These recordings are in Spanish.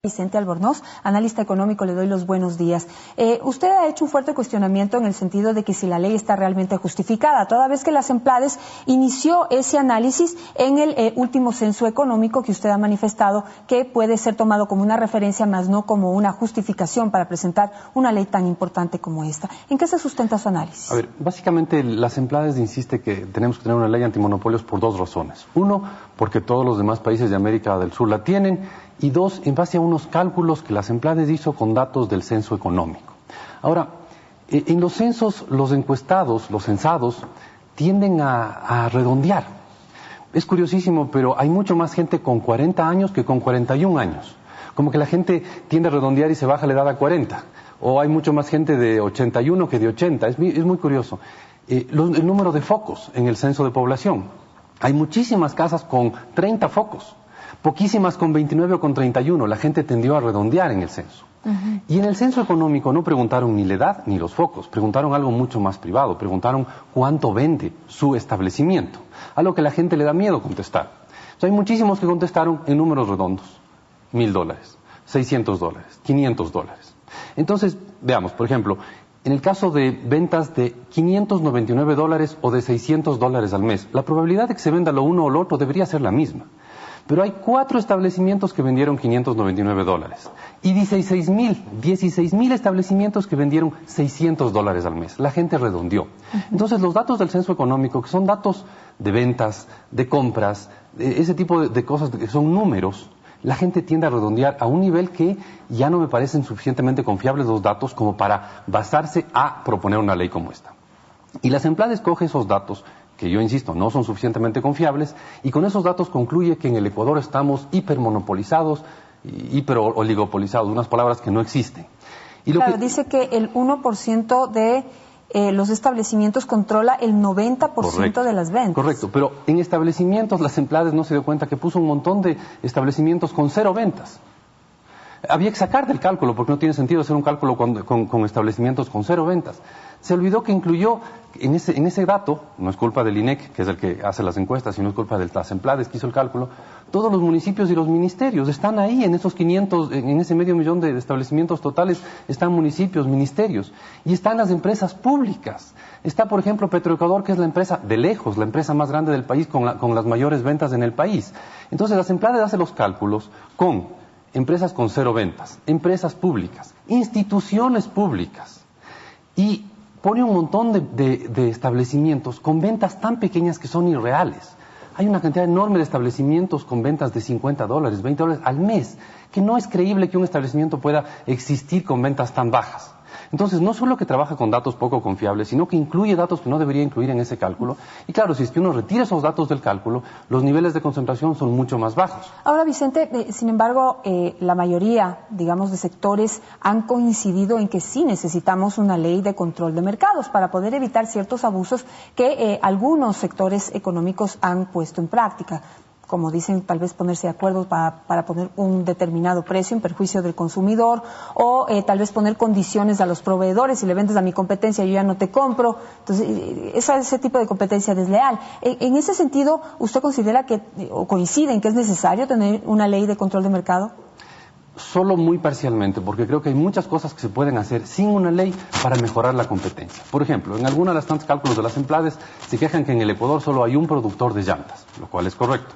Vicente Albornoz, analista económico, le doy los buenos días. Usted ha hecho un fuerte cuestionamiento en el sentido de que si la ley está realmente justificada, toda vez que la Semplades inició ese análisis en el último censo económico que usted ha manifestado que puede ser tomado como una referencia, más no como una justificación para presentar una ley tan importante como esta. ¿En qué se sustenta su análisis? A ver, básicamente la Semplades insiste que tenemos que tener una ley antimonopolios por dos razones. Uno, porque todos los demás países de América del Sur la tienen. Y dos, en base a unos cálculos que la Semplades hizo con datos del censo económico. Ahora, en los censos, los encuestados, los censados, tienden a redondear. Es curiosísimo, pero hay mucho más gente con 40 años que con 41 años. Como que la gente tiende a redondear y se baja la edad a 40. O hay mucho más gente de 81 que de 80. Es muy curioso. El número de focos en el censo de población. Hay muchísimas casas con 30 focos. Poquísimas con 29 o con 31, la gente tendió a redondear en el censo. Y en el censo económico no preguntaron ni la edad ni los focos, preguntaron algo mucho más privado, preguntaron cuánto vende su establecimiento, algo que a la gente le da miedo contestar. Entonces, hay muchísimos que contestaron en números redondos, $1,000, $600, $500. Entonces, veamos, por ejemplo, en el caso de ventas de $599 o de $600 al mes, la probabilidad de que se venda lo uno o lo otro debería ser la misma. Pero hay 4 establecimientos que vendieron $599 y 16,000 establecimientos que vendieron $600 al mes. La gente redondeó. Entonces, los datos del censo económico, que son datos de ventas, de compras, ese tipo de cosas que son números, la gente tiende a redondear a un nivel que ya no me parecen suficientemente confiables los datos como para basarse a proponer una ley como esta. Y la Semplades coge esos datos, que yo insisto, no son suficientemente confiables, y con esos datos concluye que en el Ecuador estamos hipermonopolizados, hiperoligopolizados, unas palabras que no existen. Y claro, dice que el 1% de los establecimientos controla el 90% correcto, de las ventas. Correcto, pero en establecimientos, las Semplades no se dio cuenta que puso un montón de establecimientos con 0 ventas. Había que sacar del cálculo, porque no tiene sentido hacer un cálculo con establecimientos con 0 ventas. Se olvidó que incluyó en ese dato, no es culpa del INEC, que es el que hace las encuestas, sino es culpa de las Semplades que hizo el cálculo, todos los municipios y los ministerios están ahí, en esos 500, en ese 500,000 de establecimientos totales, están municipios, ministerios, y están las empresas públicas. Está, por ejemplo, Petroecuador, que es la empresa, de lejos, la empresa más grande del país, con las mayores ventas en el país. Entonces, las Semplades hace los cálculos con empresas con 0 ventas, empresas públicas, instituciones públicas, y pone un montón de establecimientos con ventas tan pequeñas que son irreales. Hay una cantidad enorme de establecimientos con ventas de $50, $20 al mes, que no es creíble que un establecimiento pueda existir con ventas tan bajas. Entonces, no solo que trabaja con datos poco confiables, sino que incluye datos que no debería incluir en ese cálculo. Y claro, si es que uno retira esos datos del cálculo, los niveles de concentración son mucho más bajos. Ahora, Vicente, sin embargo, la mayoría, digamos, de sectores han coincidido en que sí necesitamos una ley de control de mercados para poder evitar ciertos abusos que algunos sectores económicos han puesto en práctica. Como dicen, tal vez ponerse de acuerdo para poner un determinado precio en perjuicio del consumidor, o tal vez poner condiciones a los proveedores: si le vendes a mi competencia yo ya no te compro. Entonces, ese tipo de competencia desleal. En ese sentido, ¿usted considera o coincide en que es necesario tener una ley de control de mercado? Solo muy parcialmente, porque creo que hay muchas cosas que se pueden hacer sin una ley para mejorar la competencia. Por ejemplo, en algunos de los tantos cálculos de las Semplades se quejan que en el Ecuador solo hay un productor de llantas, lo cual es correcto.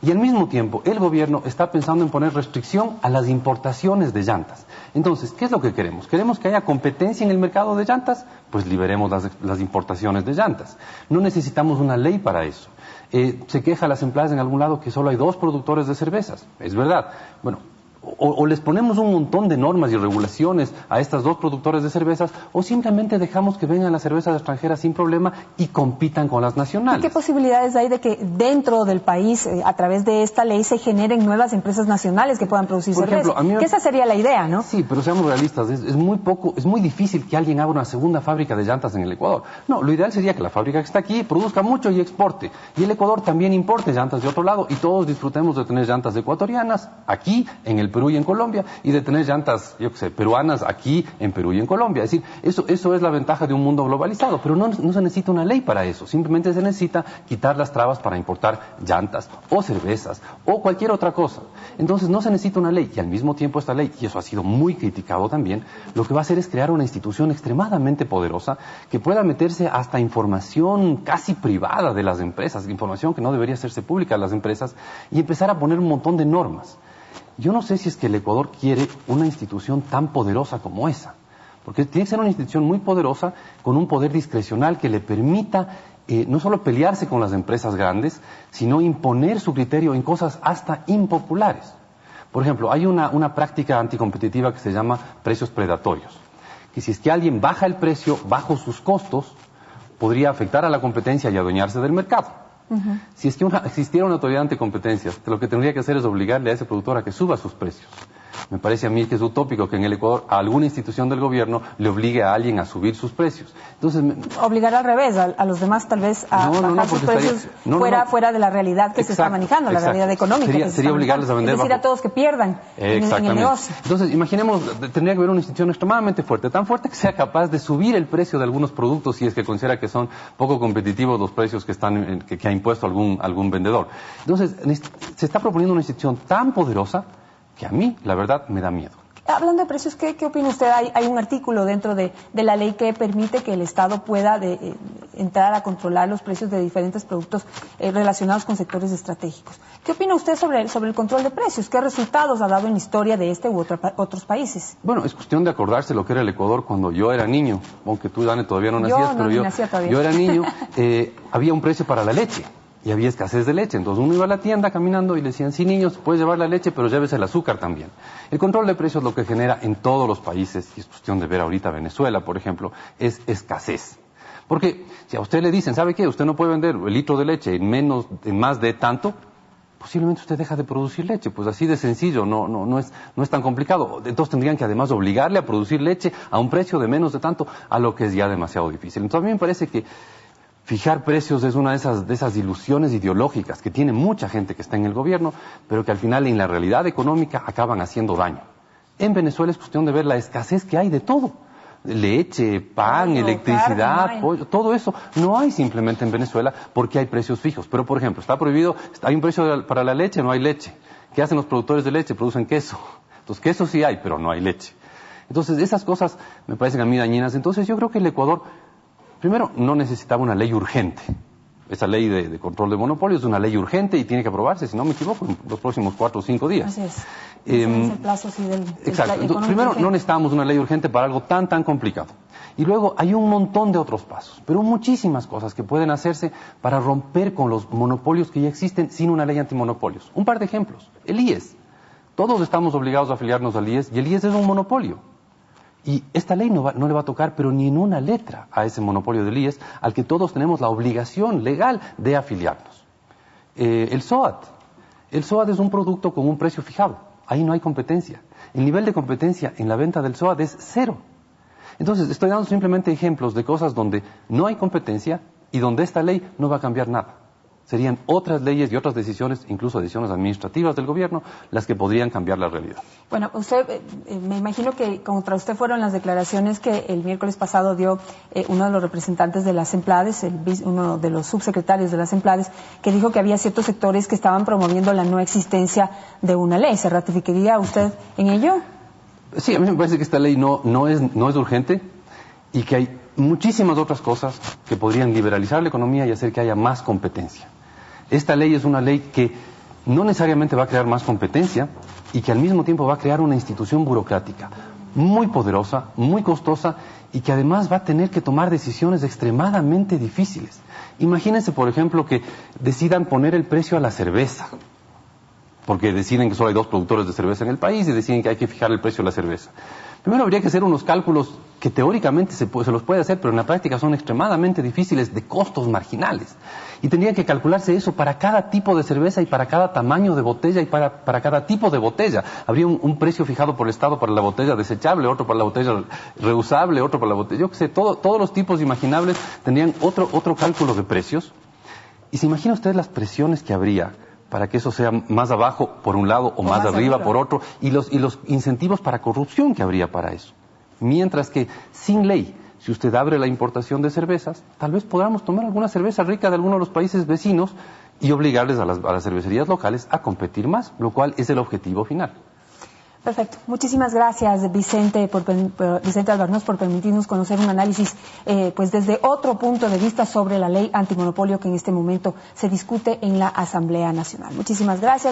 Y al mismo tiempo, el gobierno está pensando en poner restricción a las importaciones de llantas. Entonces, ¿qué es lo que queremos? ¿Queremos que haya competencia en el mercado de llantas? Pues liberemos las importaciones de llantas. No necesitamos una ley para eso. Se queja las Semplades en algún lado que solo hay 2 productores de cervezas. Es verdad. Bueno, o les ponemos un montón de normas y regulaciones a estas 2 productores de cervezas, o simplemente dejamos que vengan las cervezas extranjeras sin problema y compitan con las nacionales. ¿Y qué posibilidades hay de que dentro del país, a través de esta ley, se generen nuevas empresas nacionales que puedan producir cerveza? Que esa sería la idea, ¿no? Sí, pero seamos realistas, es muy difícil que alguien abra una segunda fábrica de llantas en el Ecuador. No, lo ideal sería que la fábrica que está aquí produzca mucho y exporte, y el Ecuador también importe llantas de otro lado, y todos disfrutemos de tener llantas ecuatorianas aquí, en el el Perú y en Colombia, y de tener llantas, yo qué sé, peruanas aquí en Perú y en Colombia. Es decir, eso es la ventaja de un mundo globalizado, pero no se necesita una ley para eso. Simplemente se necesita quitar las trabas para importar llantas o cervezas o cualquier otra cosa. Entonces no se necesita una ley, y al mismo tiempo esta ley, y eso ha sido muy criticado también, lo que va a hacer es crear una institución extremadamente poderosa que pueda meterse hasta información casi privada de las empresas, información que no debería hacerse pública a las empresas, y empezar a poner un montón de normas. Yo no sé si es que el Ecuador quiere una institución tan poderosa como esa, porque tiene que ser una institución muy poderosa con un poder discrecional que le permita no solo pelearse con las empresas grandes, sino imponer su criterio en cosas hasta impopulares. Por ejemplo, hay una práctica anticompetitiva que se llama precios predatorios, que si es que alguien baja el precio bajo sus costos, podría afectar a la competencia y adueñarse del mercado. Si es que existiera una autoridad anticompetencias, lo que tendría que hacer es obligarle a ese productor a que suba sus precios. Me parece a mí que es utópico que en el Ecuador a alguna institución del gobierno le obligue a alguien a subir sus precios. Entonces, obligar al revés, a los demás tal vez a bajar sus precios fuera de la realidad que se está manejando, la realidad económica. Sería obligarles a vender. Es decir, a todos que pierdan en el negocio. Entonces, imaginemos, tendría que haber una institución extremadamente fuerte, tan fuerte que sea capaz de subir el precio de algunos productos si es que considera que son poco competitivos los precios que ha impuesto algún vendedor. Entonces, se está proponiendo una institución tan poderosa que a mí, la verdad, me da miedo. Hablando de precios, ¿qué opina usted? Hay un artículo dentro de la ley que permite que el Estado pueda entrar a controlar los precios de diferentes productos relacionados con sectores estratégicos. ¿Qué opina usted sobre el control de precios? ¿Qué resultados ha dado en la historia de este u otros países? Bueno, es cuestión de acordarse lo que era el Ecuador cuando yo era niño, aunque tú, Dane, todavía no nacías, pero yo era niño, había un precio para la leche. Y había escasez de leche, entonces uno iba a la tienda caminando y le decían, sí niños, puedes llevar la leche, pero llévese el azúcar también. El control de precios lo que genera en todos los países, y es cuestión de ver ahorita Venezuela, por ejemplo, es escasez. Porque si a usted le dicen, ¿sabe qué? Usted no puede vender el litro de leche en más de tanto, posiblemente usted deja de producir leche, pues así de sencillo, no es tan complicado. Entonces tendrían que además obligarle a producir leche a un precio de menos de tanto, a lo que es ya demasiado difícil. Entonces a mí me parece que fijar precios es una de esas ilusiones ideológicas que tiene mucha gente que está en el gobierno, pero que al final en la realidad económica acaban haciendo daño. En Venezuela es cuestión de ver la escasez que hay de todo. Leche, pan, electricidad, pollo, todo eso no hay simplemente en Venezuela porque hay precios fijos. Pero, por ejemplo, está prohibido, hay un precio para la leche, no hay leche. ¿Qué hacen los productores de leche? Producen queso. Entonces, queso sí hay, pero no hay leche. Entonces, esas cosas me parecen a mí dañinas. Entonces, yo creo que el Ecuador, primero, no necesitaba una ley urgente. Esa ley de control de monopolios es una ley urgente y tiene que aprobarse, si no me equivoco, en los próximos 4 o 5 días. Así es. Es el plazo, sí, exacto. Entonces, primero, no necesitábamos una ley urgente para algo tan complicado. Y luego hay un montón de otros pasos, pero muchísimas cosas que pueden hacerse para romper con los monopolios que ya existen sin una ley antimonopolios. Un par de ejemplos. El IES. Todos estamos obligados a afiliarnos al IES y el IES es un monopolio. Y esta ley no le va a tocar, pero ni en una letra, a ese monopolio del IES, al que todos tenemos la obligación legal de afiliarnos. El SOAT. El SOAT es un producto con un precio fijado. Ahí no hay competencia. El nivel de competencia en la venta del SOAT es 0. Entonces, estoy dando simplemente ejemplos de cosas donde no hay competencia y donde esta ley no va a cambiar nada. Serían otras leyes y otras decisiones, incluso decisiones administrativas del gobierno, las que podrían cambiar la realidad. Bueno, usted, me imagino que contra usted fueron las declaraciones que el miércoles pasado dio uno de los representantes de las EMPLADES, uno de los subsecretarios de las EMPLADES, que dijo que había ciertos sectores que estaban promoviendo la no existencia de una ley. ¿Se ratificaría usted en ello? Sí, a mí me parece que esta ley no es urgente y que hay muchísimas otras cosas que podrían liberalizar la economía y hacer que haya más competencia. Esta ley es una ley que no necesariamente va a crear más competencia y que al mismo tiempo va a crear una institución burocrática muy poderosa, muy costosa y que además va a tener que tomar decisiones extremadamente difíciles. Imagínense, por ejemplo, que decidan poner el precio a la cerveza, porque deciden que solo hay 2 productores de cerveza en el país y deciden que hay que fijar el precio de la cerveza. Primero habría que hacer unos cálculos que teóricamente se los puede hacer, pero en la práctica son extremadamente difíciles, de costos marginales. Y tendría que calcularse eso para cada tipo de cerveza y para cada tamaño de botella y para cada tipo de botella. Habría un precio fijado por el Estado para la botella desechable, otro para la botella reusable, otro para la botella, yo qué sé, todos los tipos imaginables tendrían otro cálculo de precios. Y se imagina usted las presiones que habría para que eso sea más abajo por un lado o más arriba por otro, y los incentivos para corrupción que habría para eso. Mientras que sin ley, si usted abre la importación de cervezas, tal vez podamos tomar alguna cerveza rica de alguno de los países vecinos y obligarles a las cervecerías locales a competir más, lo cual es el objetivo final. Perfecto. Muchísimas gracias, Vicente Albornoz, por permitirnos conocer un análisis pues desde otro punto de vista sobre la ley antimonopolio que en este momento se discute en la Asamblea Nacional. Muchísimas gracias.